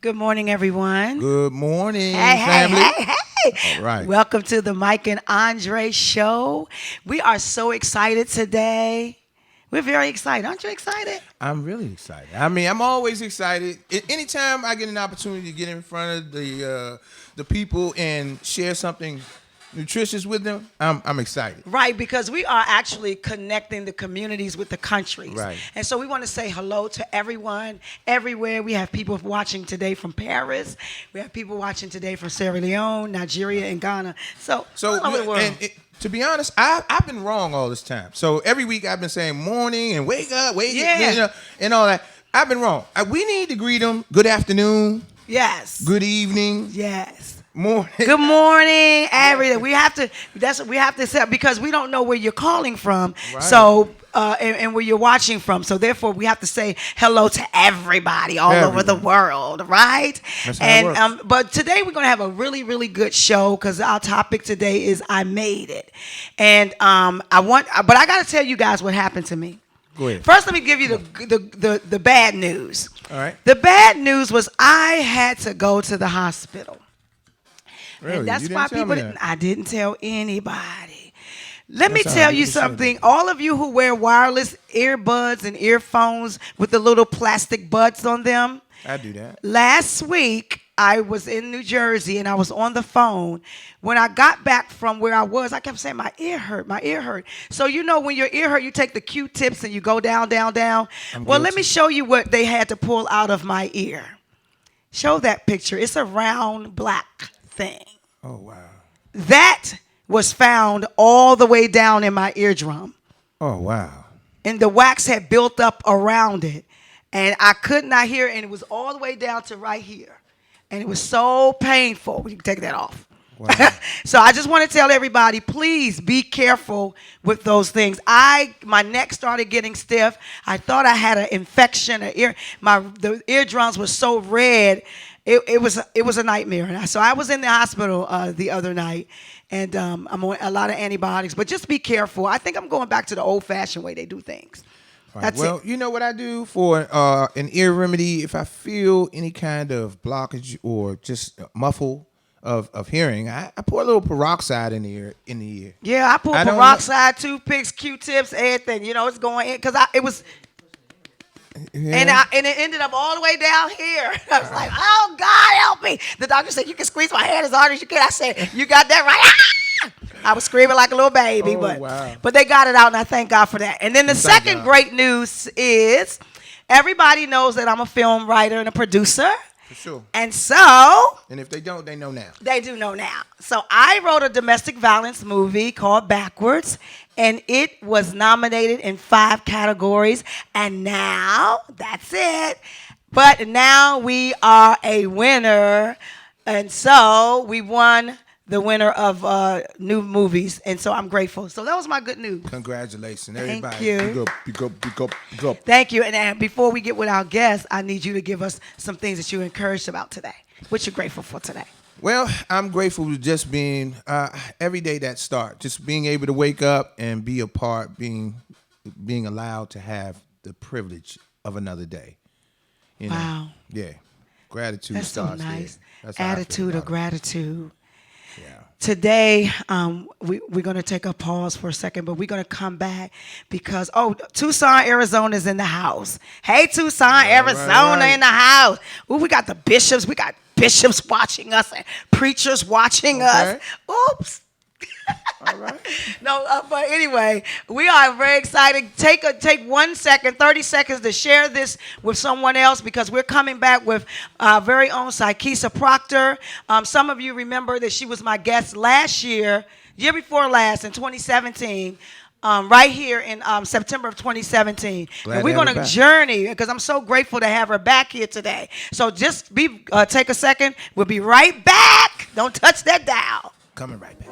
Good morning, everyone. Good morning, Hey, family. hey. All right. Welcome to the Mike and Andree show. We are so excited today. We're very excited. Aren't you excited? I'm really excited. I mean, I'm always excited. Anytime I get an opportunity to get in front of the people and share something nutritious with them, I'm excited. Right, because we are actually connecting the communities with the countries. Right. And so we want to say hello to everyone, everywhere. We have people watching today from Paris. We have people watching today from Sierra Leone, Nigeria, and Ghana. So all over the world. To be honest, I've been wrong all this time. So every week I've been saying morning and wake up, and all that. I've been wrong. We need to greet them. Good afternoon. Yes. Good evening. Yes. Morning. Good morning, everything. We have to say because we don't know where you're calling from. Right. So and where you're watching from. So therefore, we have to say hello to everybody all over the world, right? That's how it works. But today we're going to have a really, really good show because our topic today is I made it, and but I got to tell you guys what happened to me. Go ahead. First, let me give you the bad news. All right. The bad news was I had to go to the hospital. Really? And that's You didn't why tell people me didn't. that. I didn't tell anybody. Let me That's all tell right. you You can say something. that. All of you who wear wireless earbuds and earphones with the little plastic buds on them. I do that. Last week, I was in New Jersey and I was on the phone. When I got back from where I was, I kept saying, my ear hurt, my ear hurt. So you know when your ear hurt, you take the Q-tips and you go down, down, down. Well, let me show you what they had to pull out of my ear. Show that picture. It's a round black thing. Oh, wow. That was found all the way down in my eardrum. Oh, wow. And the wax had built up around it. And I could not hear it. And it was all the way down to right here. And it was so painful. You can take that off. Wow. So I just want to tell everybody, please be careful with those things. My neck started getting stiff. I thought I had an infection. The eardrums were so red. It was a nightmare. So I was in the hospital the other night, and I'm on a lot of antibiotics. But just be careful. I think I'm going back to the old-fashioned way they do things. Right. That's well, it. you know what I do for an ear remedy? If I feel any kind of blockage or just muffle of hearing, I pour a little peroxide in the ear. Yeah, I put peroxide, toothpicks, Q-tips, everything. You know, it's going in because it was. Yeah. And it ended up all the way down here. I was like, oh, God, help me. The doctor said, you can squeeze my hand as hard as you can. I said, you got that right? I was screaming like a little baby. Oh, wow. But they got it out, and I thank God for that. And then the second great news is everybody knows that I'm a film writer and a producer. For sure. And so. And if they don't, they know now. They do know now. So I wrote a domestic violence movie called Backwards, and it was nominated in 5 categories. And now, that's it. But now we are a winner. And so we won the winner of new movies. And so I'm grateful. So that was my good news. Congratulations, Thank everybody. you. Big up. Thank you. And before we get with our guests, I need you to give us some things that you're encouraged about today. What you're grateful for today. Well, I'm grateful to just being every day that start, just being able to wake up and be a part, being allowed to have the privilege of another day. You know? Wow. Yeah. Gratitude. That's so starts nice. there. That's how I feel Attitude about of it. gratitude. Yeah. Today, we're going to take a pause for a second, but we're going to come back because, Tucson, Arizona is in the house. Hey, Tucson, Arizona right. in the house. Ooh, we got the bishops. We got bishops watching us and preachers watching us. Oops. All right. No, but anyway, we are very excited. Take 1 second, 30 seconds to share this with someone else because we're coming back with our very own Sikesa Proctor. Some of you remember that she was my guest year before last in 2017. Right here in September of 2017. Glad and we're going to journey because I'm so grateful to have her back here today. So just take a second. We'll be right back. Don't touch that dial. Coming right back.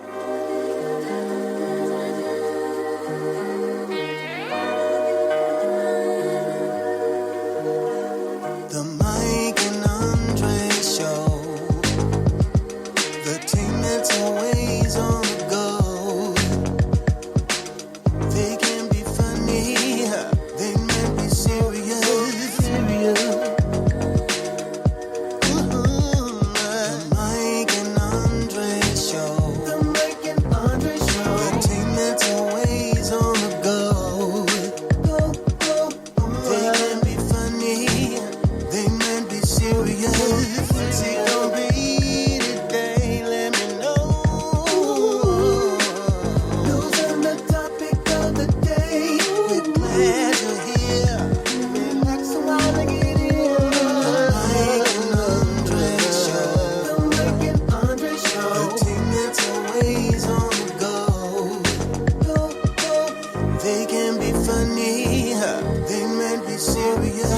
The Mike and Andree show. The team that's always on the go. They can be funny, they may be serious. be serious.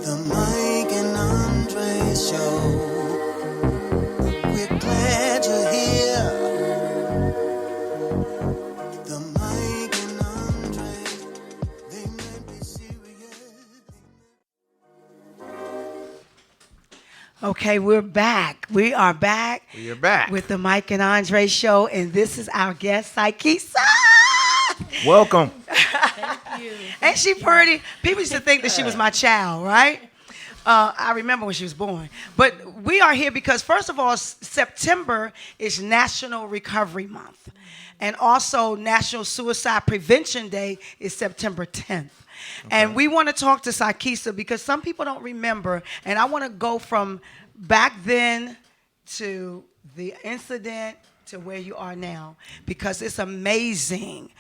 The Mike and Andree Show. We're glad you're here. The Mike and Andree, they might be serious. Okay, we're back. We are back. We are back. With the Mike and Andree Show, and this is our guest, Sikesa. Welcome. Thank you. Ain't she pretty? People used to think that she was my child, right? I remember when she was born. But we are here because, first of all, September is National Recovery Month. And also National Suicide Prevention Day is September 10th. And we want to talk to Sikesa because some people don't remember. And I want to go from back then to the incident to where you are now because it's amazing.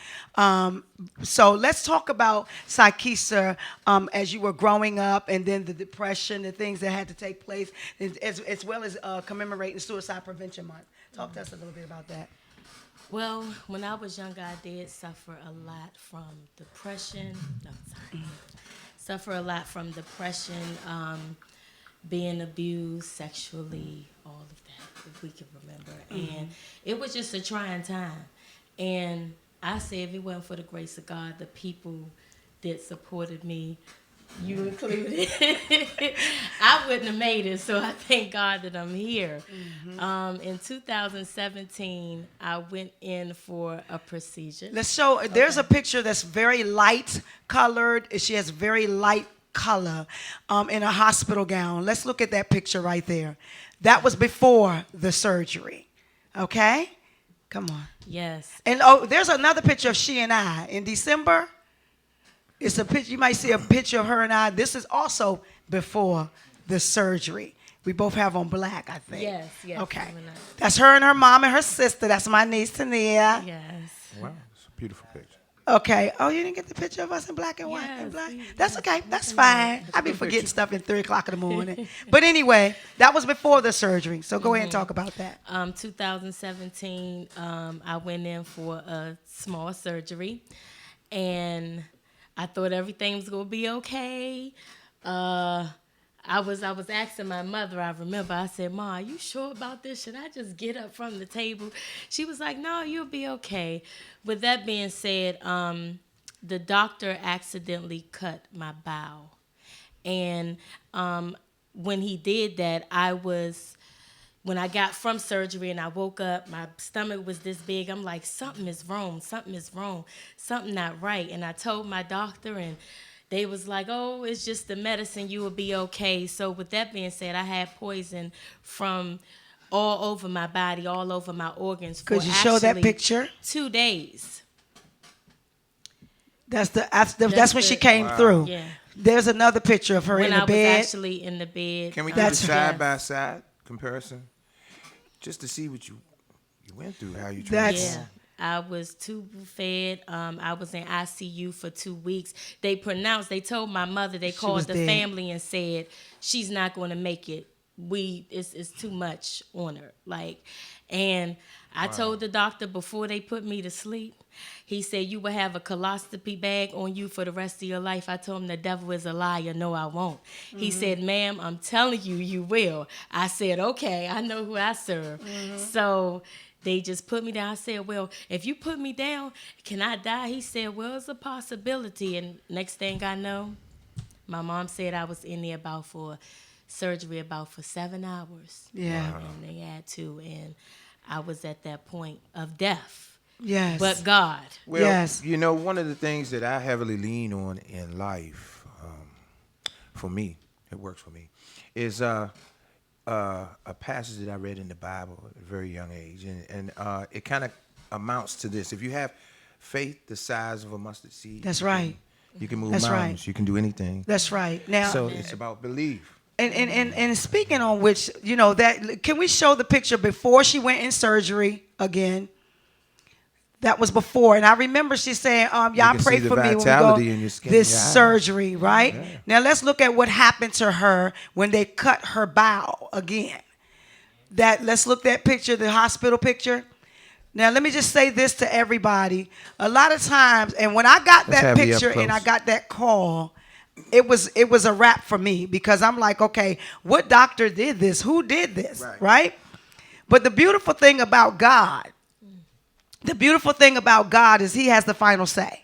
So let's talk about Sikesa as you were growing up and then the depression, the things that had to take place, as well as commemorating Suicide Prevention Month. Talk to us a little bit about that. Well, when I was younger, I did suffer a lot from depression. Suffer a lot from depression, being abused sexually, all of that, if we can remember. And it was just a trying time. And I say if it wasn't for the grace of God, the people that supported me, you included, I wouldn't have made it. So I thank God that I'm here. In 2017, I went in for a procedure. Let's show. There's a picture that's very light colored. She has very light color in a hospital gown. Let's look at that picture right there. That was before the surgery. Okay? Come on. Yes. And there's another picture of she and I in December. It's a picture. You might see a picture of her and I. This is also before the surgery. We both have on black, I think. Yes. Okay. That's her and her mom and her sister. That's my niece, Tania. Yes. Wow, it's a beautiful picture. Okay. Oh, you didn't get the picture of us in black and white? Yes, And black? we- That's okay. That's fine. I be forgetting stuff at 3 o'clock in the morning. But anyway, that was before the surgery. So go ahead and talk about that. 2017, I went in for a small surgery, and I thought everything was gonna be okay. I was asking my mother. I remember I said, "Ma, are you sure about this? Should I just get up from the table?" She was like, "No, you'll be okay." With that being said, the doctor accidentally cut my bowel, and when he did that, when I got from surgery and I woke up, my stomach was this big. I'm like, something is wrong, something not right. And I told my doctor, and they was like, oh, it's just the medicine, you will be okay. So with that being said, I had poison from all over my body, all over my organs. Could you show that actually picture? 2 days. That's when she came through. Yeah. There's another picture of her When in I the bed. was actually in the bed. Can we do That's- the side by side comparison? Just to see what you went through, how you That's- Yeah, I was tube fed. I was in ICU for 2 weeks. They told my mother, they was called the dead. family and said, she's not going to make it. It's too much on her. And I told the doctor before they put me to sleep, he said, you will have a colostomy bag on you for the rest of your life. I told him the devil is a liar. No, I won't. He said, ma'am, I'm telling you, you will. I said, okay, I know who I serve. So they just put me down. I said, well, if you put me down, can I die? He said, well, it's a possibility. And next thing I know, my mom said I was in there for surgery for 7 hours. Yeah. And they had to. And I was at that point of death. Yes. But God. Well, Yes. you know, one of the things that I heavily lean on in life, for me, it works for me, is a passage that I read in the Bible at a very young age. And it kind of amounts to this. If you have faith the size of a mustard seed, That's right. You can move That's mountains. right. You can do anything. That's right. Now, So it's about belief. and speaking on which, you know, that can we show the picture before she went in surgery again? That was before, and I remember she saying, "Y'all can pray see the for me when we vitality go in your skin, this your eyes. surgery, right?" Yeah. Now let's look at what happened to her when they cut her bowel again. Let's look at that picture, the hospital picture. Now, let me just say this to everybody. A lot of times, and when I got Let's that have you up picture and I close. got that call, it was a wrap for me because I'm like, okay, what doctor did this? Who did this? Right? But the beautiful thing about God, is he has the final say.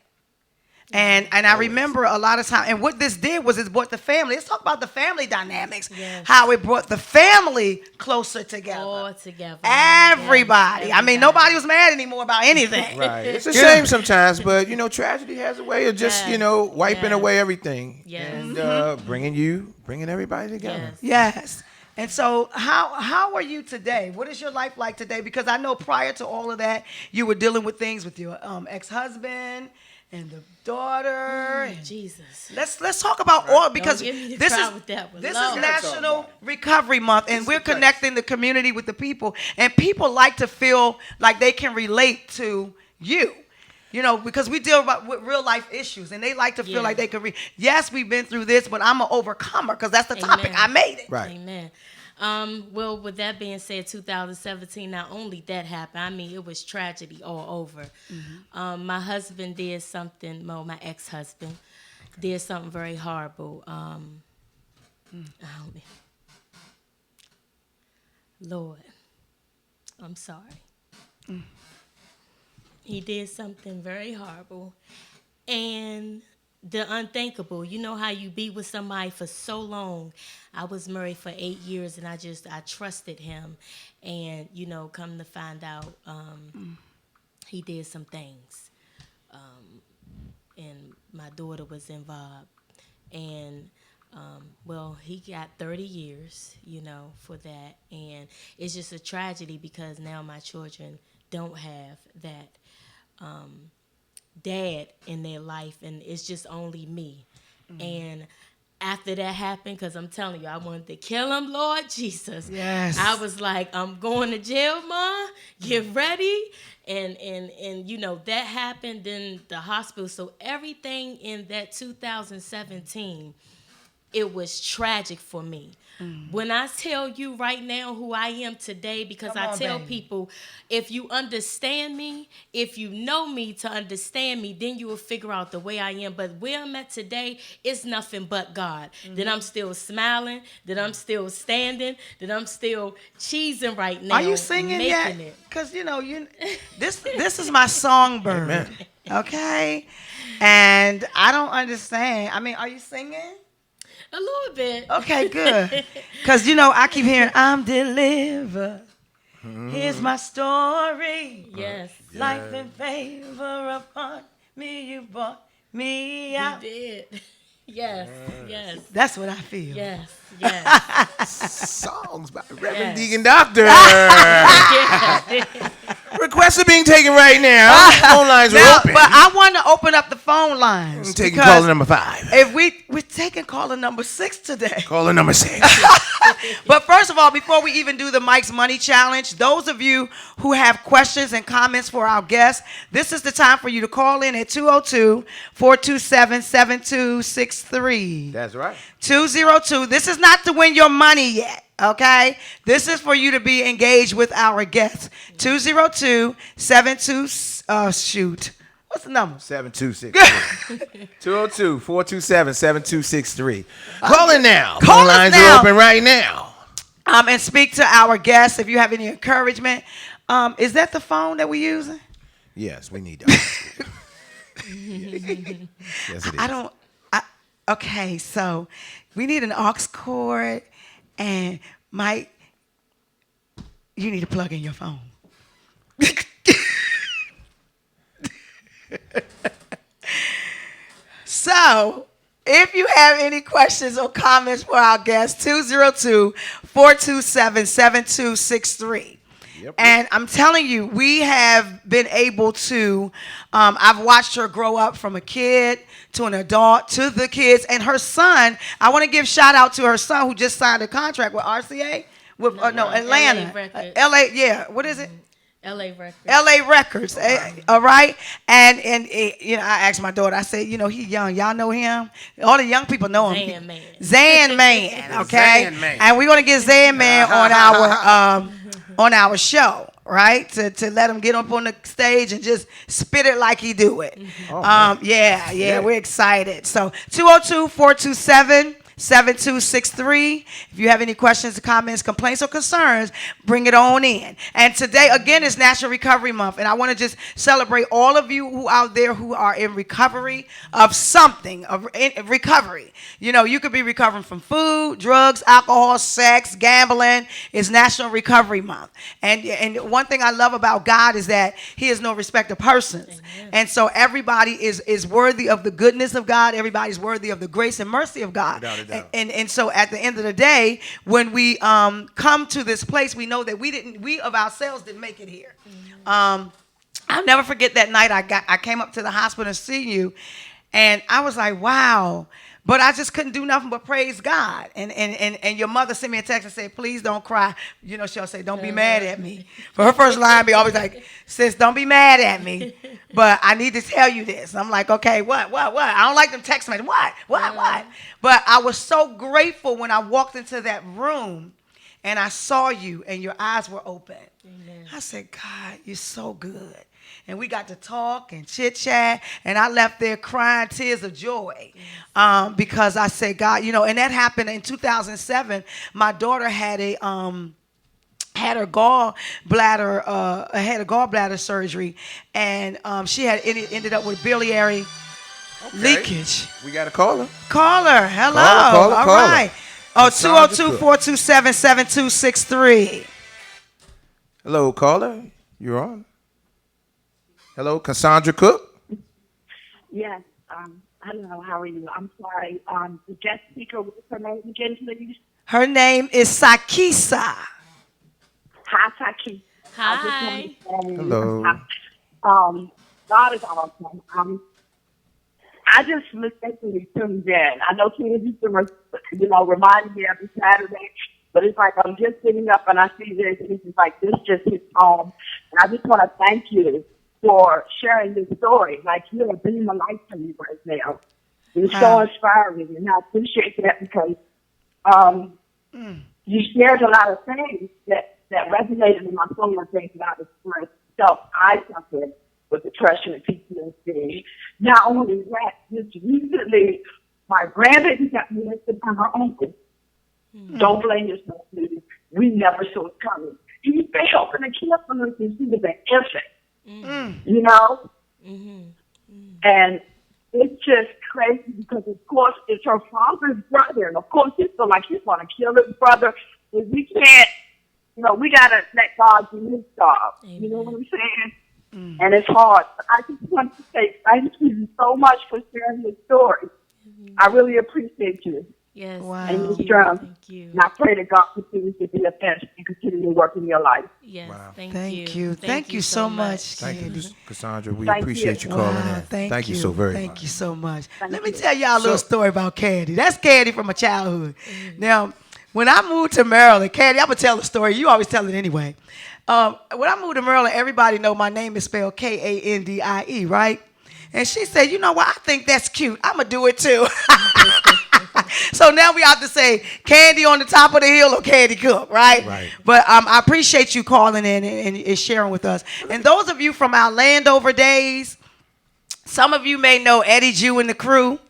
And I remember a lot of time, and what this did was it brought the family. Let's talk about the family dynamics. Yes. How it brought the family closer together. All together. Everybody. Yes, I mean, nobody was mad anymore about anything. Right. It's a Yeah. shame sometimes, but tragedy has a way of just Yes. wiping Yes. away everything Yes. and bringing everybody together. Yes. Yes. And so how are you today? What is your life like today? Because I know prior to all of that, you were dealing with things with your ex-husband and the daughter. And Jesus. let's talk about all because get me to this cry is with that one. this Lord. is National Recovery Month, and we're the place. connecting the community with the people, and people like to feel like they can relate to you. Because we deal with real life issues, and they like to feel Yeah. like they can yes, we've been through this, but I'm an overcomer because that's the topic. Amen. I made it. Right. Amen. Well, with that being said, 2017, not only that happened, I mean, it was tragedy all over. My husband did something, well, my ex-husband did something very horrible. Lord, I'm sorry. He did something very horrible. And the unthinkable, you know how you be with somebody for so long. I was married for 8 years, and I trusted him. And, come to find out, he did some things. And my daughter was involved. And, he got 30 years, for that. And it's just a tragedy because now my children don't have that dad in their life, and it's just only me. And after that happened, because I'm telling you, I wanted to kill him, Lord Jesus. Yes. I was like, I'm going to jail, Ma. Get ready. And that happened in the hospital. So everything in that 2017, it was tragic for me. When I tell you right now who I am today, because Come I on, tell baby. people, if you understand me, if you know me to understand me, then you will figure out the way I am. But where I'm at today, it's nothing but God. That I'm still smiling, that I'm still standing, that I'm still cheesing right now. Are you singing making yet? it. Because this is my songbird. Amen. Okay, and I don't understand. I mean, are you singing? A little bit. Okay, good. Because, I keep hearing, I'm delivered. Here's my story. Yes. Life and favor upon me. You brought me You out. did. Yes. Yes. That's what I feel. Yes. Yes. Songs by Reverend Yes. Deacon Doctor. Yeah. Requests are being taken right now. Phone lines are Now, open. but I want to open up the phone lines. I'm taking because caller number 5. If we're taking caller number 6 today. Caller number 6. But first of all, before we even do the Mike's Money Challenge, those of you who have questions and comments for our guests, this is the time for you to call in at 202-427-7263. That's right. 202. This is not to win your money yet, okay? This is for you to be engaged with our guests. 202-72 What's the number? 7263. 202-427-7263. Call in now. Call Phone us lines now. are open right now. And speak to our guests if you have any encouragement. Is that the phone that we're using? Yes, we need that. Yes, it is. Okay, so we need an aux cord, and Mike, you need to plug in your phone. So, if you have any questions or comments for our guests, 202-427-7263. Yep. And I'm telling you, we have been able to, I've watched her grow up from a kid to an adult to the kids. And her son, I want to give shout out to her son who just signed a contract with RCA. With, Atlanta. LA Records. LA, yeah. What is it? LA Records. LA Records, all right, and I asked my daughter. I said, he young. Y'all know him. All the young people know him. Zan Man. Zan Man, okay. Zan Man. And we're gonna get Zan Man on our show, right? To let him get up on the stage and just spit it like he do it. Oh, man. Yeah, we're excited. So 202-427-7263. If you have any questions, comments, complaints, or concerns, bring it on in. And today, again, is National Recovery Month. And I want to just celebrate all of you who out there who are in recovery of something, in recovery. You know, you could be recovering from food, drugs, alcohol, sex, gambling. It's National Recovery Month. And one thing I love about God is that he is no respecter of persons. Amen. And so everybody is worthy of the goodness of God. Everybody's worthy of the grace and mercy of God. Without a doubt. And so at the end of the day, when we come to this place, we know that we of ourselves didn't make it here. I'll never forget that night I came up to the hospital and see you, and I was like, wow. But I just couldn't do nothing but praise God. And your mother sent me a text and said, please don't cry. You know, she'll say, don't be mad at me. But her first line be always like, sis, don't be mad at me. But I need to tell you this. I'm like, okay, what? I don't like them text messages. What? But I was so grateful when I walked into that room and I saw you and your eyes were open. Amen. I said, God, you're so good. And we got to talk and chit chat, and I left there crying tears of joy because I said, God, you know, and that happened in 2007. My daughter had a gallbladder surgery, and she had ended up with biliary leakage. We got a caller. Caller, hello. Caller. All right. Oh, Cassandra 202-427-7263. Hello, caller. You're on. Hello, Cassandra Cook. Yes. Hello, how are you? I'm sorry. The guest speaker, what's her name again, please? Her name is Sikesa. Hi, Saki. Hi. Hello. God is awesome. I just mistakenly tuned in. I know Tina used to, remind me every Saturday, but it's like I'm just sitting up and I see this, and it's like this just hits home. And I just want to thank you for sharing this story. Like, you're a beam of light to me right now. It's so inspiring, and I appreciate that because you shared a lot of things that resonated in my soul and things that I expressed. So I suffered with depression and PTSD. Not only that, just recently, my grandbaby got molested by her uncle. Don't blame yourself, please. We never saw it coming. He's been helping and care for her since she was an infant. You know? And it's just crazy because, of course, it's her father's brother. And, of course, he feels like he's going to kill his brother. But we can't, we got to let God do his job. Amen. You know what I'm saying? And it's hard. But I just want to say thank you so much for sharing your story. I really appreciate you. Yes. Wow. And your Thank strength. you. And I pray that God continues to be a best and continue to work in your life. Yes. Wow. Thank you. Thank you so much. Thank you, Cassandra. We Thank appreciate you you. calling Wow, in. thank you so very much. Thank you so much. Thank Let me you. tell y'all a little So- story about Candy. That's Candy from my childhood. Now, when I moved to Maryland, Candy, I'm going to tell the story. You always tell it anyway. When I moved to Maryland, everybody know my name is spelled Kandie, right? And she said, you know what? I think that's cute. I'm going to do it too. So now we have to say Candy on the top of the hill or Candy Cook, right? Right. But I appreciate you calling in and sharing with us. And those of you from our Landover days, some of you may know Eddie Jew and the crew.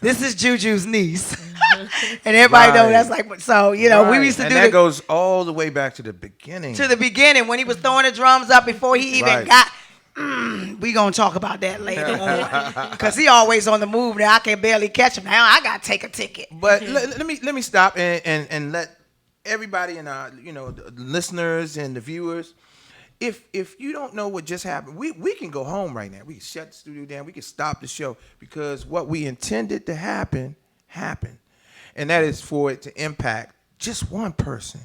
This is Juju's niece. And everybody know that's like, so, we used to and do that goes all the way back to the beginning. to the beginning when he was throwing the drums up before he even Right. got. We gonna talk about that later on because he always on the move now. I can barely catch him now. I gotta take a ticket. But let me stop and let everybody and our the listeners and the viewers. If you don't know what just happened, we can go home right now. We can shut the studio down. We can stop the show because what we intended to happen happened, and that is for it to impact just one person.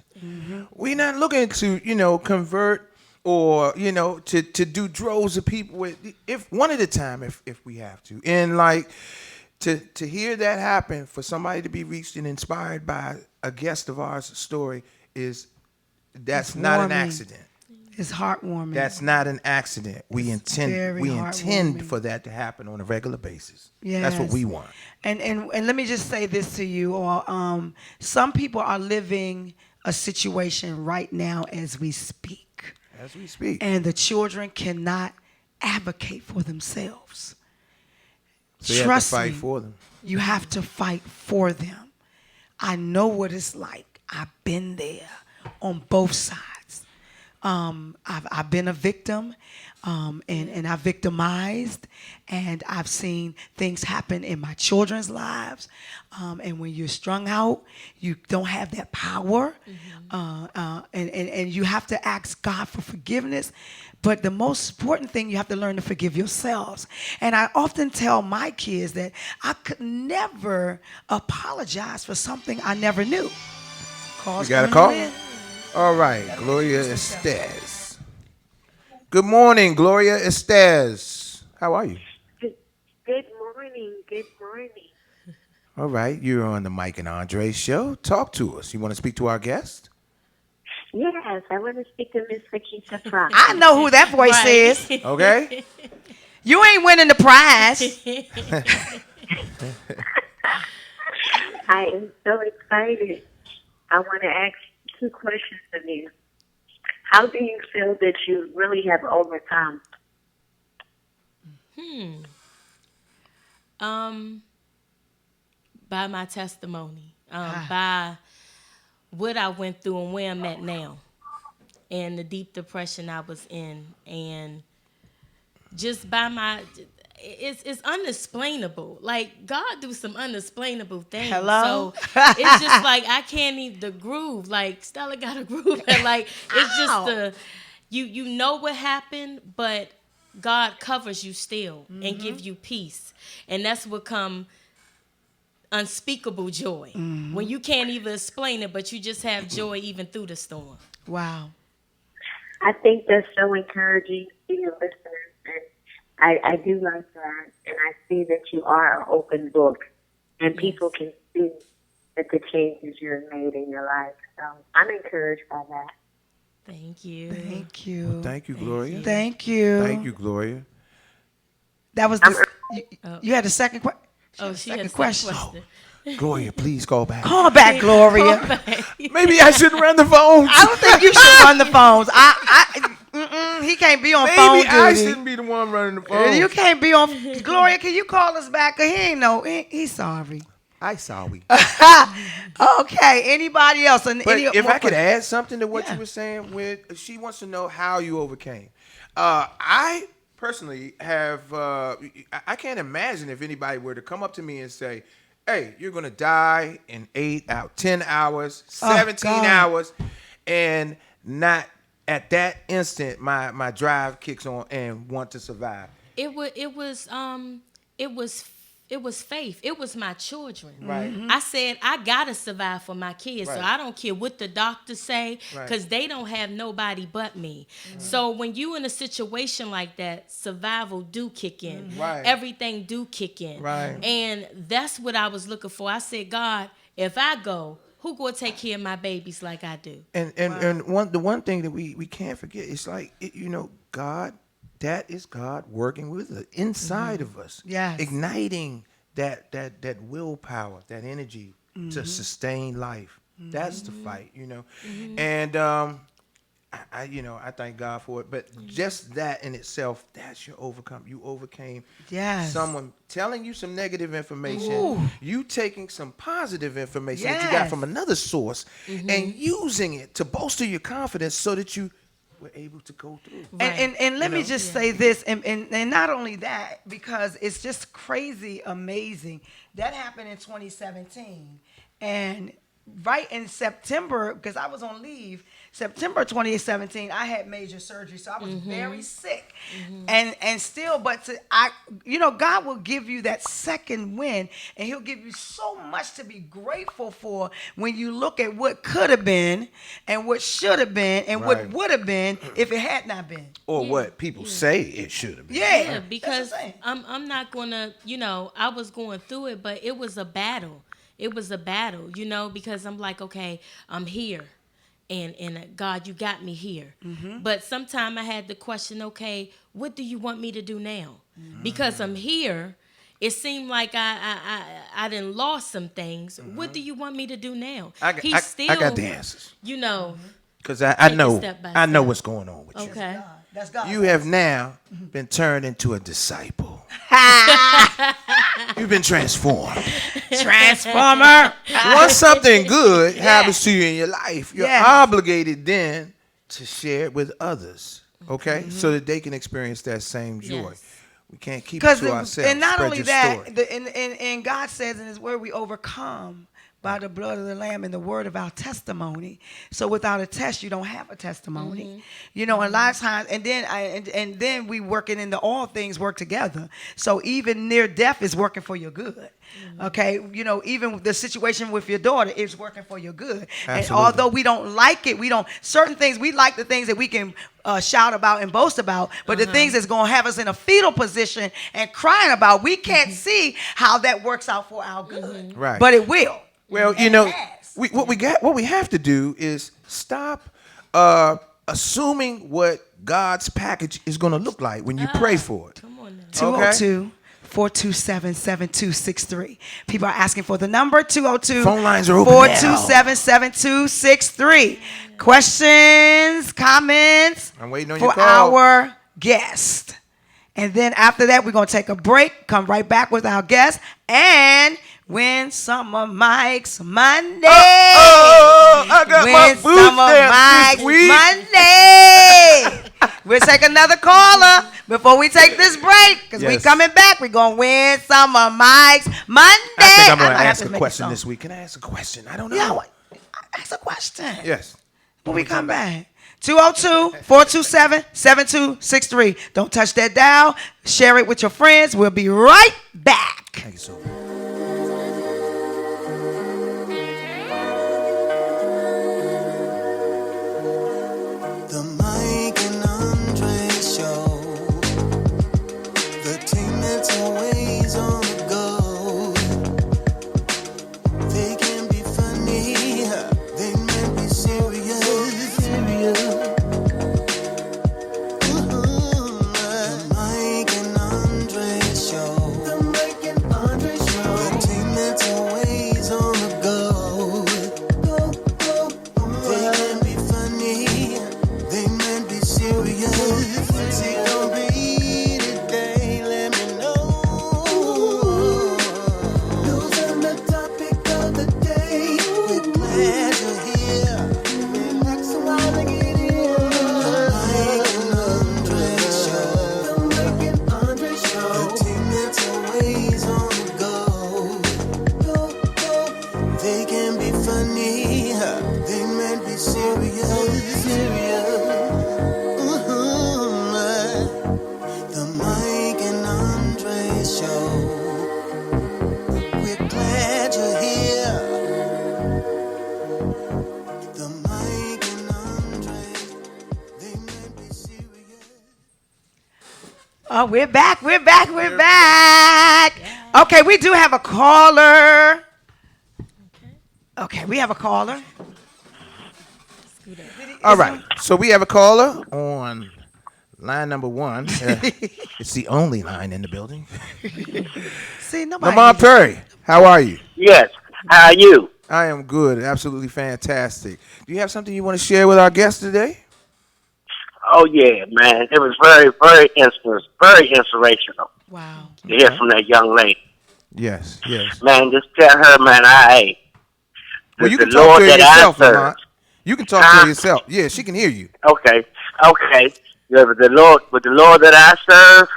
We're not looking to convert or to do droves of people with if one at a time if we have to, and like to hear that happen, for somebody to be reached and inspired by a guest of ours story that's not an warming. accident. It's heartwarming. That's not an accident. We intend heartwarming. for that to happen on a regular basis. Yes. That's what we want. And let me just say this to you all. Some people are living a situation right now as we speak. As we speak. And the children cannot advocate for themselves. So you Trust have to fight me, for them. you have to fight for them. I know what it's like. I've been there on both sides. I've been a victim, and I victimized, and I've seen things happen in my children's lives. And when you're strung out, you don't have that power, and you have to ask God for forgiveness. But the most important thing, you have to learn to forgive yourselves. And I often tell my kids that I could never apologize for something I never knew. We got a call? All right, Gloria Estes. Good morning, Gloria Estes. How are you? Good morning. Good morning. All right, you're on the Mike and Andree show. Talk to us. You want to speak to our guest? Yes, I want to speak to Miss Sikesa Proctor. I know who that voice Right. is. Okay. You ain't winning the prize. I am so excited. I want to ask 2 questions of you. How do you feel that you really have overcome? By my testimony, by what I went through and where I'm at now, and the deep depression I was in, and just by my, it's unexplainable. Like, God do some unexplainable things. Hello? So it's just like I can't even the groove. Like Stella got a groove, and like it's just the you know what happened, but God covers you still and give you peace, and that's what come unspeakable joy when you can't even explain it, but you just have joy even through the storm. Wow. I think that's so encouraging to your listeners. And I do like that. And I see that you are an open book. And people can see that the changes you've made in your life. So I'm encouraged by that. Thank you. Thank you. Thank you, Gloria. Thank you. Thank you, Gloria. That was the, you had a second question. Oh, she Second has a question. question. Gloria, please call back. Call back, Gloria. Maybe I shouldn't run the phones. I don't think you should run the phones. He can't be on phone Maybe duty. I shouldn't be the one running the phones. You can't be on. Gloria, can you call us back? 'Cause he ain't know. He's sorry. I saw we. Okay. Anybody else? But if I could add something to what you were saying, she wants to know how you overcame. I personally have. I can't imagine if anybody were to come up to me and say, "Hey, you're gonna die in 10 hours, 17 hours," and not at that instant, my drive kicks on and want to survive. It was faith. It was my children. Right. I said I gotta survive for my kids, so Right. I don't care what the doctors say, because they don't have nobody but me. So when you in a situation like that, survival do kick in. Right. Everything do kick in. Right. And that's what I was looking for. I said, God, if I go, who gonna take care of my babies like I do? And the one thing that we can't forget is like God. That is God working with us inside of us. Yes. Igniting that willpower, that energy to sustain life. That's the fight, And I thank God for it. But just that in itself, that's your overcome. You overcame someone telling you some negative information. Ooh. You taking some positive information that you got from another source and using it to bolster your confidence so that you were able to go through. And let me just say this, and not only that, because it's just crazy, amazing. That happened in 2017, and right in September, because I was on leave, September 2017, I had major surgery, so I was very sick, and still, but God will give you that second win, and He'll give you so much to be grateful for when you look at what could have been, and what should have been, and what would have been if it had not been, or what people say it should have been. Yeah, because I'm not gonna, I was going through it, but it was a battle. It was a battle, because I'm like, okay, I'm here. And God, you got me here. But sometime I had to question, okay, what do you want me to do now? Because I'm here. It seemed like I done lost some things. What do you want me to do now? I got the answers. Because I Take it know step by I know step. what's going on with you. Okay. That's God. You have now been turned into a disciple. You've been transformed. Transformer. Once something good happens to you in your life, you're Yes. obligated then to share it with others, okay? So that they can experience that same joy. Yes. We can't keep it Because to ourselves. and not Spread only your that, story. and God says in His Word, we overcome by the blood of the Lamb and the word of our testimony. So without a test, you don't have a testimony. You know, and a lot of times, and then we working in all things work together. So even near death is working for your good. Okay, you know, even the situation with your daughter is working for your good. And Absolutely. although we don't like it, we don't certain things we like the things that we can shout about and boast about, but the things that's going to have us in a fetal position and crying about, we can't see how that works out for our good. Right. But it will. Well, And you know, it has. what we have to do is stop assuming what God's package is going to look like when you pray for it. Come on now. 202 427 7263. People are asking for the number 202 Phone lines are open 427 7263. Questions, comments I'm waiting on for your call. our guest. And then after that, we're going to take a break, come right back with our guest, and win some of Mike's Monday. I got my Win food some of stamps this Mike's week. Monday. We'll take another caller before we take this break, because we Yes. coming back. We're going to win some of Mike's Monday. I think I'm going to might have ask a make question song. this week. Can I ask a question? I don't know. Yeah, ask a question. Yes. When we come back. 202-427-7263. Don't touch that dial. Share it with your friends. We'll be right back. Thank you so much. The Mike and Andree show. The team that's always on the go. They can be funny, they may be serious. The Mike and Andree show. The Mike and Andree show. The team that's always on the go. They can be funny, they may be serious. What's it gonna be today? Let me know. News on the topic of the day. We're glad you're here. It takes a while to get in. The Mike and Andree show. The Mike and Andree show. The team that's always on the go. They can be funny, they may be serious. The Mike and Andree show. We're glad you're here. The Mike and Andree, they may be serious. Oh, we're back. We're back. We're back. Okay, we do have a caller. Okay, we have a caller. All right. So we have a caller on line number 1. It's the only line in the building. See, nobody. Lamont Perry, how are you? Yes. How are you? I am good. Absolutely fantastic. Do you have something you want to share with our guest today? Oh yeah, man. It was very inspirational Wow. to hear from that young lady. Yes, yes. Man, just tell her, man, Well, you the can talk Lord to her that I yourself, serve. Lamont. You can talk to her yourself. Yeah, she can hear you. Okay. Yeah, with the Lord that I serve,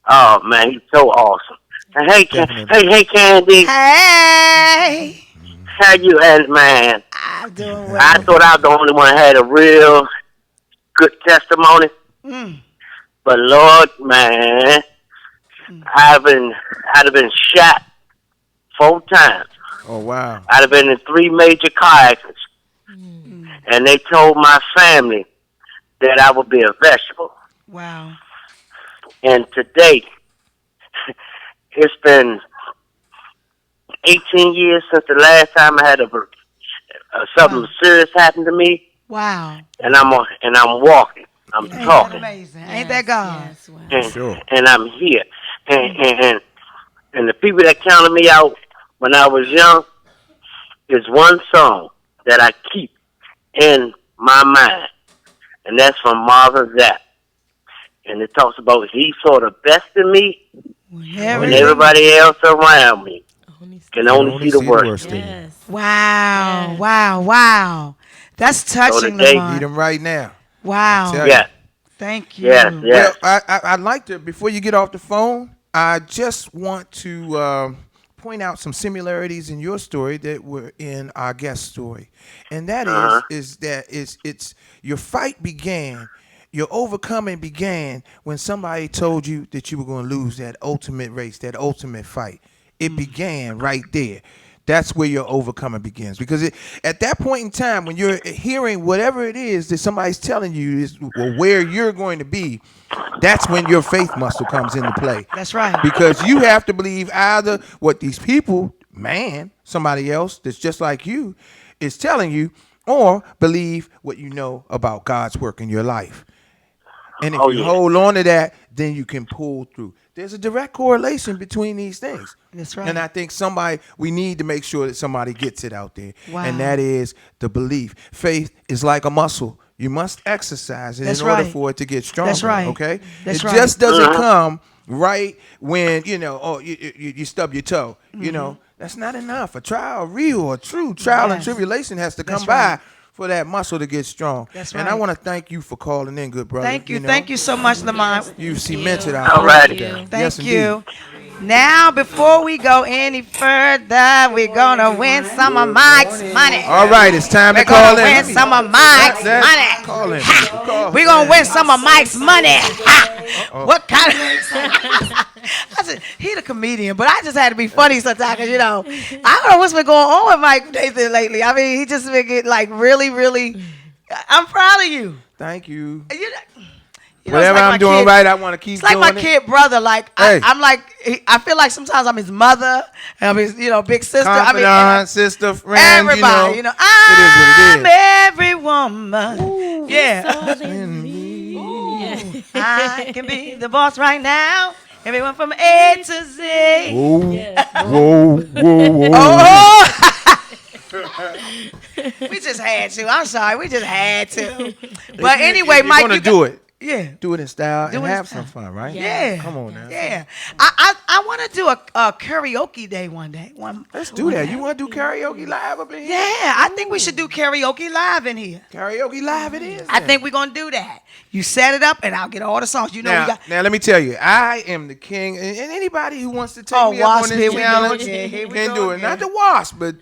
oh man, he's so awesome. And hey, Definitely. Candy, Hey. how you? And man, I'm doing well. I thought I was the only one that had a real good testimony. But Lord, man, I'd have been shot 4 times. Oh, wow. I'd have been in 3 major car accidents. And they told my family that I would be a vegetable. Wow. And today, it's been 18 years since the last time I had something serious happen to me. Wow. And I'm walking. I'm Ain't that talking. amazing? Ain't that God? Yes, wow. And, Sure. and I'm here. And the people that counted me out when I was young is one song that I keep in my mind. And that's from Marvin Zapp. And it talks about he saw the best in me when everybody else around me can only see the worst in me. Yes. Wow, Yes. wow. That's touching, today- Lamont. Need them right now. Wow. Tell Yes, Thank you. yes, yes. Well, I'd like to, before you get off the phone, I just want to point out some similarities in your story that were in our guest story. And that is that it's your fight began, your overcoming began when somebody told you that you were going to lose that ultimate race, that ultimate fight. It began right there. That's where your overcoming begins. Because at that point in time, when you're hearing whatever it is that somebody's telling you is where you're going to be, that's when your faith muscle comes into play. That's right. Because you have to believe either what these people, somebody else that's just like you, is telling you, or believe what you know about God's work in your life. And if you hold on to that, then you can pull through. There's a direct correlation between these things. That's right. And I think we need to make sure that somebody gets it out there. Wow. And that is the belief. Faith is like a muscle. You must exercise it That's in order right. for it to get stronger. That's right. Okay? That's it right. just doesn't come right when, you stub your toe. You know, that's not enough. A real or true trial and tribulation has to come That's right. by for that muscle to get strong. That's And I right. want to thank you for calling in, good brother. Thank you. Thank you so much, Lamont. You've cemented our All right. today. Thank Yes, you. Now, before we go any further, we're going to win some of Mike's money. All right, it's time We're to call going to in. win some of Mike's money. Call in. We're going to win some of Mike's money. What kind of... I said, he the comedian, but I just had to be funny sometimes because, I don't know what's been going on with Mike Nathan lately. I mean, he just been getting really... I'm proud of you. Thank you. You know, Whatever it's like I'm my doing kid. right, I want to keep It's like doing my it. kid brother. Like Hey. I'm like I feel like sometimes I'm his mother and I'm his big sister. Confidant, sister, friend, everybody. it is I'm what it is. every woman. Yeah, I can be the boss right now. Everyone from A to Z. Whoa. Oh. We just had to. I'm sorry. We just had to. But anyway, You're Mike, gonna you do it. Yeah. Do it in style Do and it in have style. some fun, right? Yeah. Come on now. Yeah. I want to do a karaoke day one day. Let's do that. You want to do karaoke live up in here? Yeah, I think we should do karaoke live in here. Karaoke live it is. I then. think we're going to do that. You set it up and I'll get all the songs. You know we got... Now let me tell you, I am the king, and anybody who wants to take Oh, me up on Wasp, this here we go challenge again. Here we can go do it. again. Not the Wasp, but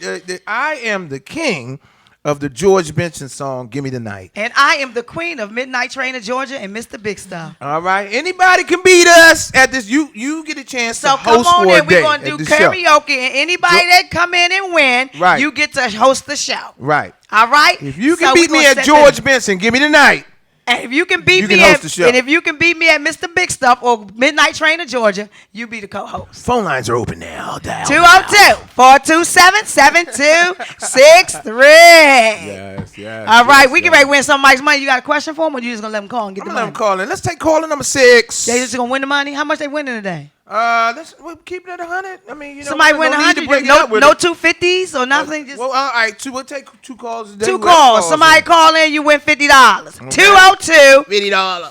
I am the king of the George Benson song "Give Me the Night." And I am the queen of Midnight Train of Georgia and Mr. Big Stuff. All right, anybody can beat us at this. You get a chance So to come host on for a in. day We're going to at do the show. karaoke. And anybody that come in and win, Right. you get to host the show. Right. All right? If you So can we beat me gonna at set George that- Benson, give me the night. And if you can beat You me can host at, the show. and if you can beat me at Mr. Big Stuff or Midnight Train of Georgia, you be the co-host. Phone lines are open now. Dial 202-427-7263. Yes. All right, we get ready to win some Mike's money. You got a question for him, or you just gonna let him call and get I'm the gonna let money? them call in. Let's take caller number 6. They just gonna win the money. How much they winning today? We'll keep it at 100. I mean, Somebody win no need to 100. break it No, up with no it. 250s or nothing. Just Well, all right. We'll take 2 calls today. 2 Whoever calls. Somebody in. call in, you win $50. 202 $50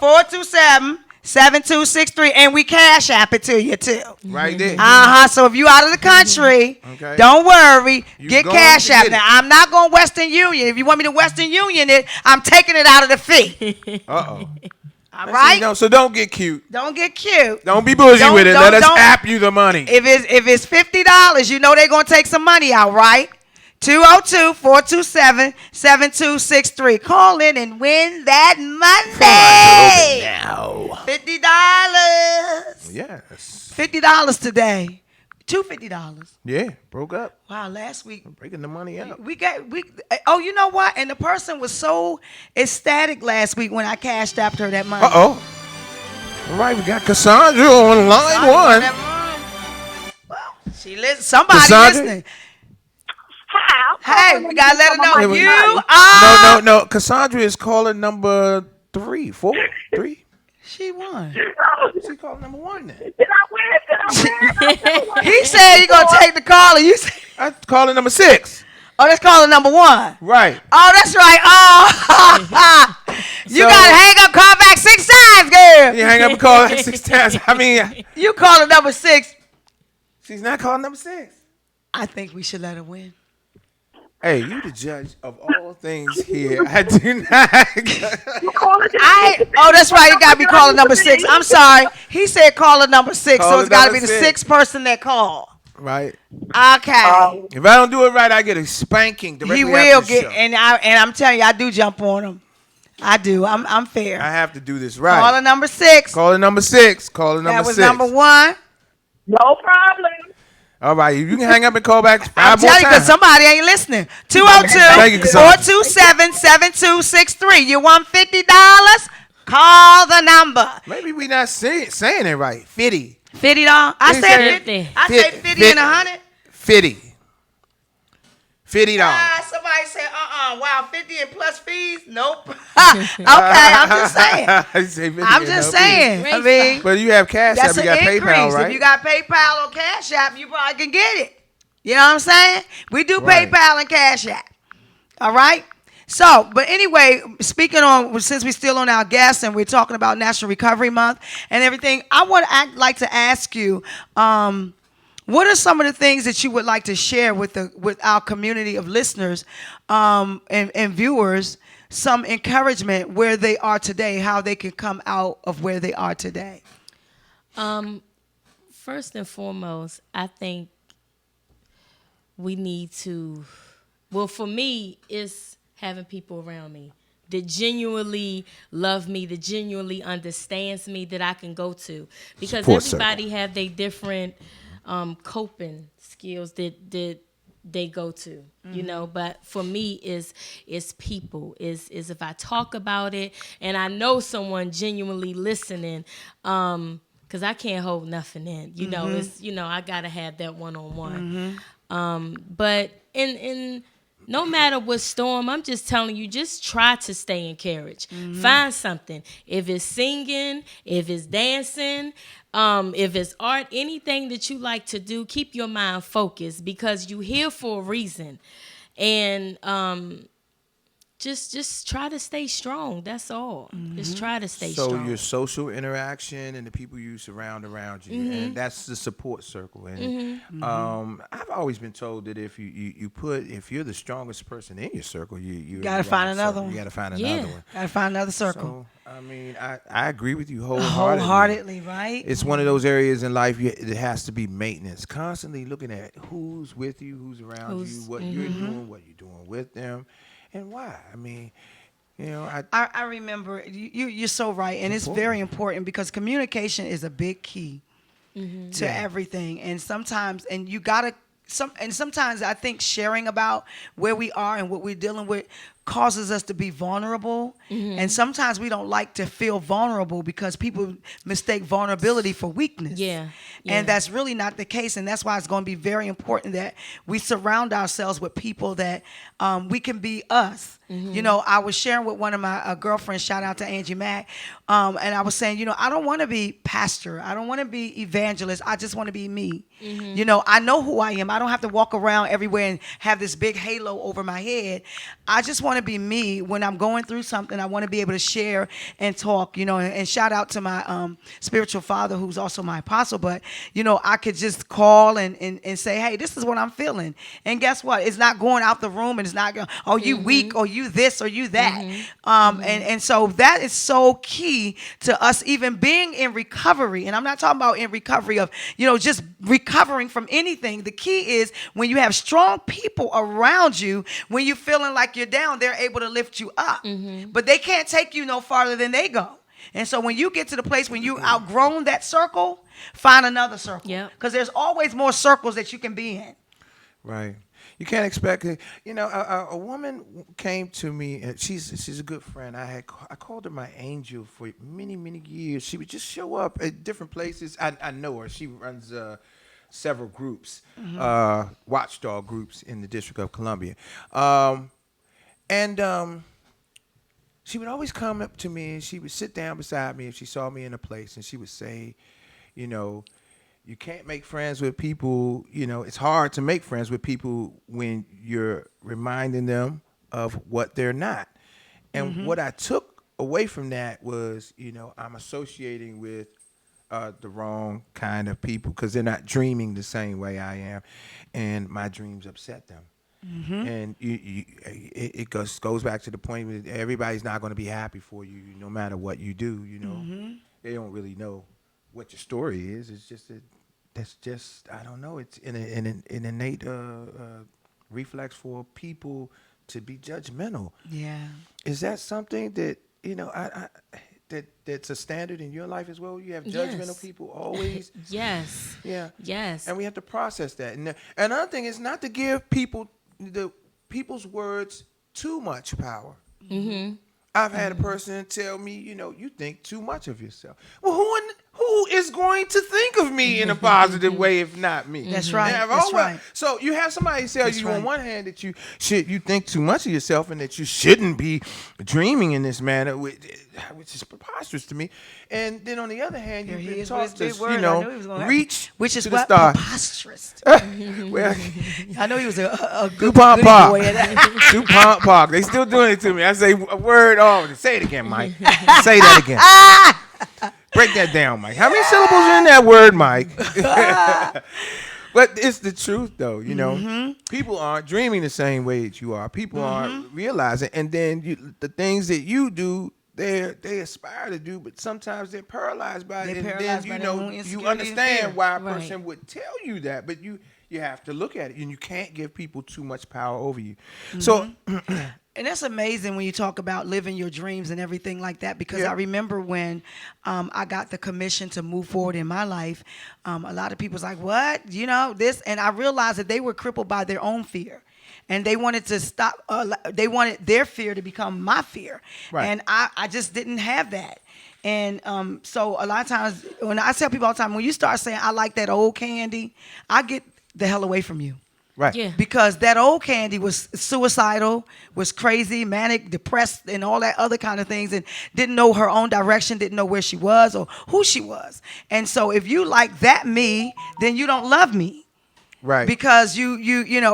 427-7263, and we cash app it to you too. right there. So if you out of the country, Okay. don't worry. You Get going cash to app. get it. Now I'm not going Western Union. If you want me to Western Union it, I'm taking it out of the fee. Uh-oh. All right? So don't get cute. Don't get cute. Don't be bougie Don't- with it. don't- Let us don't- app you the money. If it's $50, you know they're gonna take some money out, right? 202-427-7263. Call in and win that money. Now. $50. Yes. $50 today. $250. Yeah. Broke up. Wow, last week Breaking the money up. oh, you know what? And the person was so ecstatic last week when I cashed after her that money. Uh-oh. All right, we got Cassandra on line 1. Well, somebody Cassandra? listening. Hi. Hey, we gotta let her know Hey, you wait. are. No. Cassandra is calling number 3, 4, 3. She won. She called number 1 then. Did I win? He said he gonna take the call, and you said, I calling number 6. Oh, that's caller number one. Right. Oh, that's right. Oh, you So- gotta hang up, call back 6 times, girl. You hang up and call like 6 times. I mean, You caller number 6. she's not calling number 6. I think we should let her win. Hey, you the judge of all things here. I do not. You call it Oh, that's right. You gotta be caller number 6. I'm sorry. He said caller number 6, so Caller it's gotta be number the 6. sixth person that called. Right. Okay. If I don't do it right, I get a spanking directly He after will the get, show. and I'm telling you, I do jump on him. I do. I'm fair. I have to do this right. Caller number 6. Caller number 6. Caller number That was 6. number 1. No problem. All right, you can hang up and call back I'm 5 more telling you, because times. somebody ain't listening. Thank you, Cassandra. 202-427-7263. You want $50? Call the number. Maybe we not saying it right. 50. $50. I He said said 50. I say 50 and 100. 50. $50. Somebody said, wow, 50 and plus fees? Nope. Okay, I'm just saying. I say 50 I'm and just no saying. Great I mean, But you have Cash App, that's you an got increase. PayPal, right? If you got PayPal or Cash App, you probably can get it. You know what I'm saying? We do Right. PayPal and Cash App. All right? So, but anyway, speaking on, since we're still on our guests and we're talking about National Recovery Month and everything, I would like to ask you, what are some of the things that you would like to share with our community of listeners and viewers, some encouragement where they are today, how they can come out of where they are today? First and foremost, I think we need to, well, for me, it's having people around me that genuinely love me, that genuinely understands me, that I can go to. Because Support everybody have their different coping skills that they go to, you know. But for me, is people. Is if I talk about it and I know someone genuinely listening, because I can't hold nothing in. You know, it's, you know, I gotta have that one-on-one. But in no matter what storm, I'm just telling you, just try to stay encouraged. Find something. If it's singing, if it's dancing, if it's art, anything that you like to do, keep your mind focused, because you're here for a reason. And just try to stay strong. That's all. Just try to stay So strong. your social interaction and the people you surround around you, and that's the support circle. And I've always been told that if if you're the strongest person in your circle, you Gotta find another one. You gotta find Yeah. another one. Gotta find another circle. So I mean, I agree with you wholeheartedly. Wholeheartedly, right? It's one of those areas in life that has to be maintenance. Constantly looking at who's with you, who's around you, what you're doing, what you're doing with them, and why. I mean, you know, I remember you're so right, and it's very important because communication is a big key to everything. And sometimes, and you gotta sometimes I think sharing about where we are and what we're dealing with causes us to be vulnerable. And sometimes we don't like to feel vulnerable because people mistake vulnerability for weakness. Yeah. And that's really not the case. And that's why it's going to be very important that we surround ourselves with people that we can be us. You know, I was sharing with one of my girlfriends, shout out to Angie Mack, and I was saying, you know, I don't want to be pastor. I don't want to be evangelist. I just want to be me. You know, I know who I am. I don't have to walk around everywhere and have this big halo over my head. I just want to be me. When I'm going through something, I want to be able to share and talk, you know, and shout out to my spiritual father, who's also my apostle. But, you know, I could just call and say, hey, this is what I'm feeling. And guess what? It's not going out the room, and it's not going, oh, you weak, or you this, or you that. And so that is so key to us even being in recovery. And I'm not talking about in recovery of, you know, just recovering from anything. The key is when you have strong people around you, when you're feeling like you're down, they're able to lift you up. But they can't take you no farther than they go. And so when you get to the place when you outgrown that circle, find another circle. Yep. Because there's always more circles that you can be in. right. You can't expect it. You know, a woman came to me, and she's a good friend. I called her my angel for many years. She would just show up at different places. I know her. She runs several groups, watchdog groups in the District of Columbia, and she would always come up to me, and she would sit down beside me if she saw me in a place, and she would say, you know, You can't make friends with people. It's hard to make friends with people when you're reminding them of what they're not. And what I took away from that was, I'm associating with the wrong kind of people because they're not dreaming the same way I am, and my dreams upset them. And it goes back to the point that everybody's not going to be happy for you no matter what you do. They don't really know what your story is. It's just that's just, I don't know. It's an innate reflex for people to be judgmental. Yeah. Is that something that that's a standard in your life as well? You have judgmental Yes. people always. Yes. Yeah. Yes. And we have to process that. And another thing is not to give people's words too much power. Mm-hmm. I've had a person tell me, you think too much of yourself. Well, who is going to think of me in a positive way if not me? That's right. Now, That's right. So you have somebody tell That's you right. on one hand that you think too much of yourself and that you shouldn't be dreaming in this manner, which is preposterous to me. And then on the other hand, Here you've he been is with his taught big to, word. I knew he was gonna have- reach which is to what the stars. preposterous. Well, I know he was a good DuPont goody Park. boy. DuPont Park. They still doing it to me. I say a word. Oh, say it again, Mike. Say that again. Break that down, Mike. How many syllables are in that word, Mike? But it's the truth, though. People aren't dreaming the same way that you are. People aren't realizing, and then the things that you do, they aspire to do, but sometimes they're paralyzed by it. They're And paralyzed then by their own you insecurity and understand fear. why a Right. person would tell you that, but you have to look at it, and you can't give people too much power over you. So. And that's amazing when you talk about living your dreams and everything like that, because Yeah. I remember when I got the commission to move forward in my life, a lot of people was like, what? This? And I realized that they were crippled by their own fear. And they wanted to stop, they wanted their fear to become my fear. Right. And I just didn't have that. And so a lot of times, when I tell people all the time, when you start saying, I like that old candy, I get the hell away from you. Right. Yeah. Because that old candy was suicidal, was crazy, manic, depressed, and all that other kind of things, and didn't know her own direction, didn't know where she was or who she was. And so if you like that me, then you don't love me. Right. Because you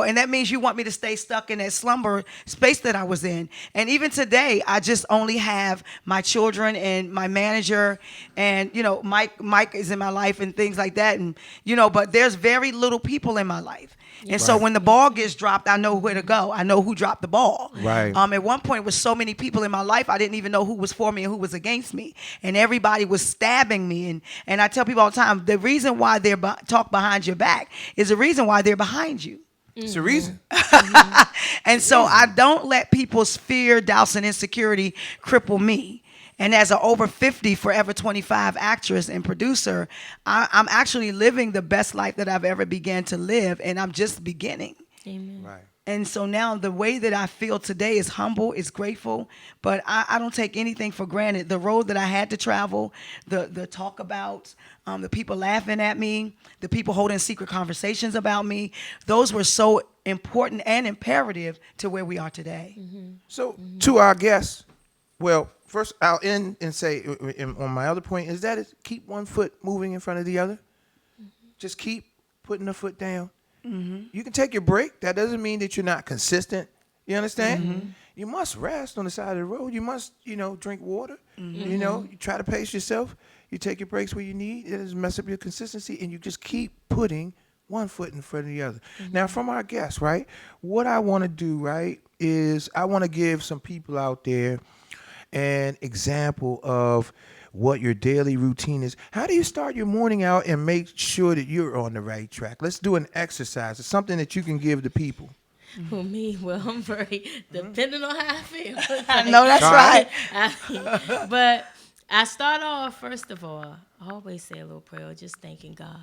and that means you want me to stay stuck in that slumber space that I was in. And even today, I just only have my children and my manager, and Mike is in my life and things like that. And but there's very little people in my life. And so Right. when the ball gets dropped, I know where to go. I know who dropped the ball. Right. At one point, with so many people in my life, I didn't even know who was for me and who was against me, and everybody was stabbing me. And I tell people all the time, the reason why they talk behind your back is the reason why they're behind you. It's a reason. And so I don't let people's fear, doubts, and insecurity cripple me. And as an over 50, forever 25 actress and producer, I'm actually living the best life that I've ever began to live, and I'm just beginning. Amen. Right. And so now the way that I feel today is humble, is grateful, but I don't take anything for granted. The road that I had to travel, the talk about, the people laughing at me, the people holding secret conversations about me, those were so important and imperative to where we are today. So to our guests, well, first I'll end and say on my other point is that keep one foot moving in front of the other. Just keep putting a foot down. You can take your break. That doesn't mean that you're not consistent. You understand? You must rest on the side of the road. You must, drink water. You try to pace yourself. You take your breaks where you need. It doesn't mess up your consistency, and you just keep putting one foot in front of the other. Now, from our guests, right, what I want to do, right, is I want to give some people out there an example of what your daily routine is. How do you start your morning out and make sure that you're on the right track? Let's do an exercise. It's something that you can give the people. For me, well, I'm very depending on how I feel. I know that's right. But I start off, first of all, I always say a little prayer, just thanking God,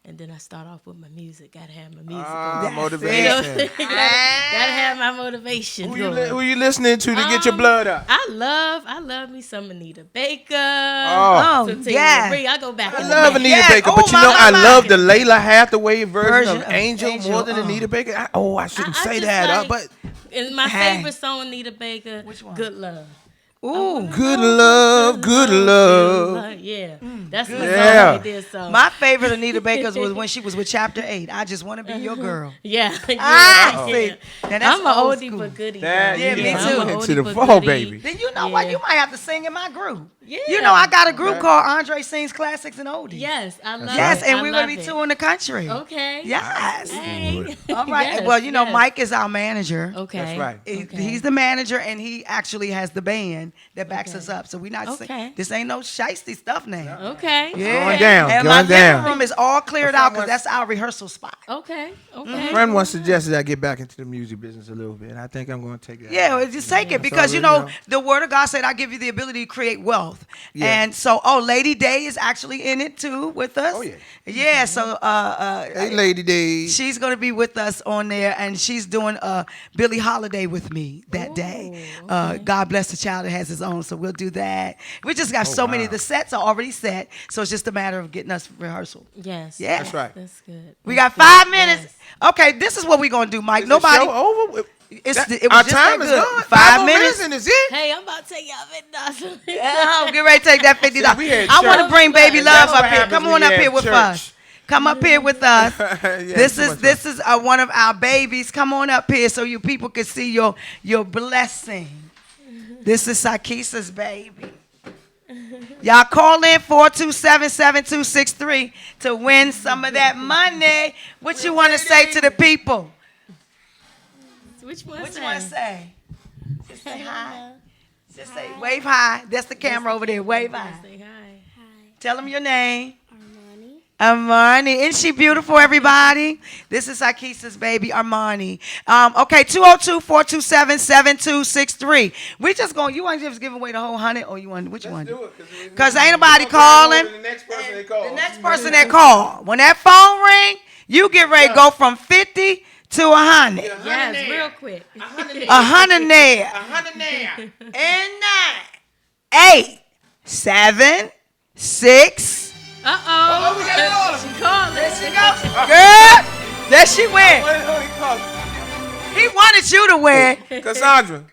and then I start off with my music. Gotta have my music. on. Motivation. Gotta have my motivation. Who you listening to get your blood up? I love me some Anita Baker. Oh, some yeah. Marie. I go back. I in love the day. Anita Yes. Baker, Oh, but my, I my. love the Layla Hathaway version of of Angel Angel, more than Anita Baker. I shouldn't I say just that, like- but And my Hey. favorite song, Anita Baker, Which one? Good Love. Ooh. Good love, good love. Yeah, that's my Yeah. song right there. So My favorite Anita Baker's was when she was with Chapter 8. I just want to be your girl. yeah, Ah, yeah. see. Now, that's I'm an old oldie school. but goodie. That, though. Yeah, me you too. know, I'm a to the oldie but fall, goodie. baby. Then you know what? Yeah. You might have to sing in my group. Yeah. You know, I got a group called Andre Sings Classics and Oldies. Yes, I love Yes, it. and I we're love going to be it. touring the country. Okay. Yes. Hey. All right. Yes, Well, you know, yes. Mike is our manager. Okay. That's right. He's the manager, and he actually has the band that backs us up. So we're not Okay. this ain't no shiesty stuff now. Okay. Yeah. Going down, And going my down. living room is all cleared out because that's our rehearsal spot. Okay. Okay. A friend once suggested I get back into the music business a little bit, and I think I'm going to take that. Yeah, well, just take it because you know the Word of God said, "I give you the ability to create wealth." Yeah. And so, Lady Day is actually in it too with us. Oh, yeah. Yeah. So, Hey, Lady D. she's gonna be with us on there, and she's doing Billie Holiday with me that day. God bless the child that has his own, so we'll do that. We just got so many. wow. The sets are already set, so it's just a matter of getting us rehearsal. Yes. Yeah. That's right. That's good. We got 5 minutes. Okay, this is what we're gonna do, Mike. Is the Nobody. show over? It's That- it was our just time that is good. gone. 5 more minutes. and is it? Hey, I'm about to take y'all $50. Yeah, get ready to take that $50. we had I want to church. bring Baby And Love that's what up here. happens Come when on you up have here with church. us. Come up here with us. Yeah, This too is much this is one of our babies. Come on up here so you people can see your blessing. This is Sikesa's baby. Y'all call in 427-7263 to win some of that money. What you want to say to the people? Which one? What you want to say? Just say hi. Just say wave hi. That's the camera over there. Wave hi. Say hi. Tell them your name. Armani. Isn't she beautiful, everybody? This is Sikesa's baby, Armani. Okay, 202-427-7263. We just going, you want to just give away the whole 100 or you want, which one? Because ain't nobody calling. The next person they call. The next person that call. When that phone ring, you get ready to go from 50 to 100. Yes, real quick. 100 there. 100 there. And 9, 8, 7, 6. Uh-oh. we got it all. She calling. There she goes. Girl, there she went. He wanted you to win. Cassandra.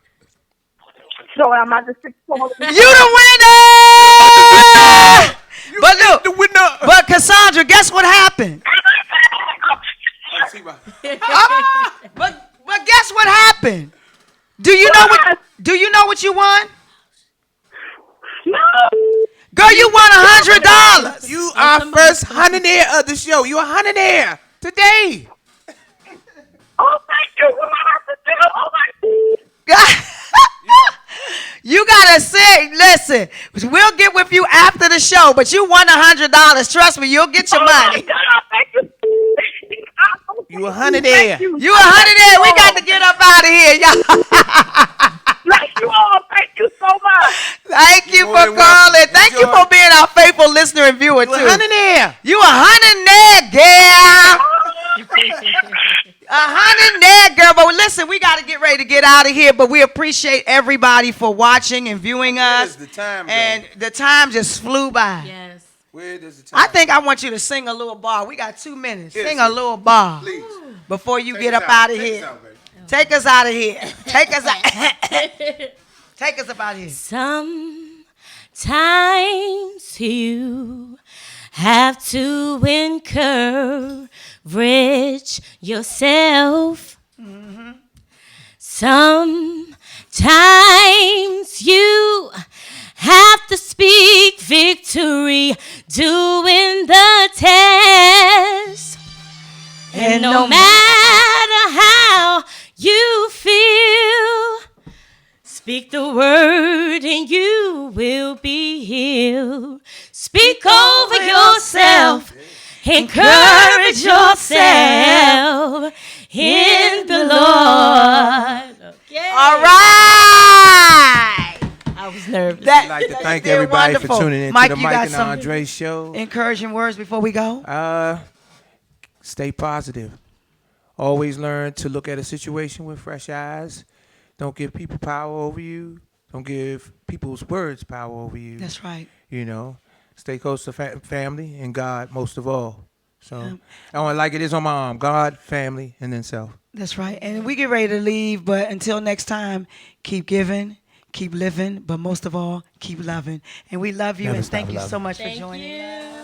So am I the sixth caller? You the winner. But look, The winner. but Cassandra, guess what happened? But guess what happened? Do you know what you won? No. Girl, you won $100. You are first 100 there of the show. You 100 there today. Oh, thank you. What I have to do? Oh, my You gotta say, listen, we'll get with you after the show, but you won $100. Trust me, you'll get your money. God, thank you. You 100 there. You 100 there. We got to get up out of here, y'all. Thank you all. Thank you so much. Thank you more for than calling. welcome. Thank you Enjoy. for being our faithful listener and viewer, You too. 100 there. You 100 there, girl. 100 there, girl. But listen, we got to get ready to get out of here. But we appreciate everybody for watching and viewing Where us. does the time go? And the time just flew by. Yes. Where does the time I think I want you to sing a little bar. We got 2 minutes. Yes, Sing a sir. little bar Please. before you Take get us up out of Take us here. out, baby. Take us out of here. Take us out. Take us up out of here. Sometimes you have to encourage yourself. Sometimes you have to speak victory doing the test. And no matter how you feel, speak the word and you will be healed. Speak over yourself. Encourage yourself in the Lord. Okay. All right. I was nervous. I'd like to thank did everybody wonderful. for tuning in Mike, to the you got Mike and some Andre show. encouraging words before we go? Stay positive. Always learn to look at a situation with fresh eyes. Don't give people power over you. Don't give people's words power over you. That's right. You know, stay close to family and God most of all. So I want like it is on my arm: God, family, and then self. That's right. And we get ready to leave, but until next time, keep giving, keep living, but most of all, keep loving. And we love you, Never and stop thank you so loving. much for Thank joining. you.